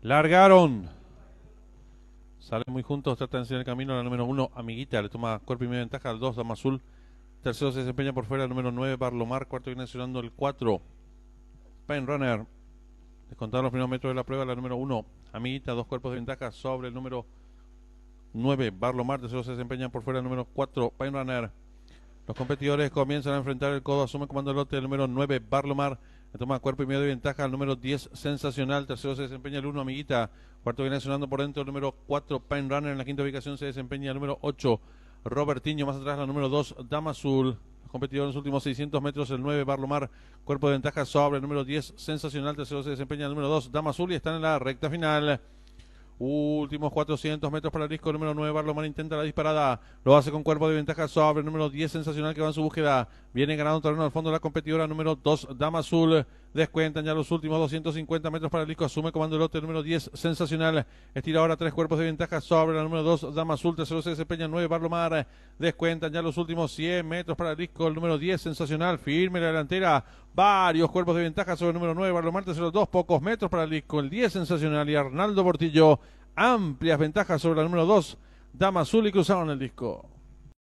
Largaron. Salen muy juntos, tratan de enseñar el camino. La número 1, Amiguita, le toma cuerpo y media ventaja al 2, Dama Azul. Tercero se desempeña por fuera el número 9, Barlomar. Cuarto viene accionando el 4, Pain Runner. Descontaron los primeros metros de la prueba. La número 1, Amiguita, 2 cuerpos de ventaja sobre el número 9, Barlomar. Tercero se desempeña por fuera el número 4, Pain Runner. Los competidores comienzan a enfrentar el codo. Asume comando del lote el número 9, Barlomar. Le toma cuerpo y medio de ventaja al número 10, Sensacional. Tercero se desempeña el 1, Amiguita. Cuarto viene sonando por dentro el número 4, Pain Runner. En la quinta ubicación se desempeña el número 8, Robertinho. Más atrás la número 2, Dama Azul. Los competidores en los últimos 600 metros, el 9, Barlomar. Cuerpo de ventaja sobre el número 10, Sensacional. Tercero se desempeña el número 2, Dama Azul. Y están en la recta final. Últimos 400 metros para el disco número 9, Barlomar intenta la disparada, lo hace con cuerpo de ventaja sobre el número 10, Sensacional, que va en su búsqueda, viene ganando un terreno al fondo la competidora número 2, Dama Azul. Descuentan ya los últimos 250 metros para el disco, asume comando el lote número 10, Sensacional, estira ahora 3 cuerpos de ventaja sobre la número 2, Dama Azul. Tercero se desempeña 9, Barlomar. Descuentan ya los últimos 100 metros para el disco, el número 10, Sensacional, firme la delantera, varios cuerpos de ventaja sobre el número 9, Barlomar. Tercero 2, pocos metros para el disco, el 10, Sensacional, y Arnaldo Portillo. Amplias ventajas sobre la número 2, Dama Azul, y cruzaron el disco.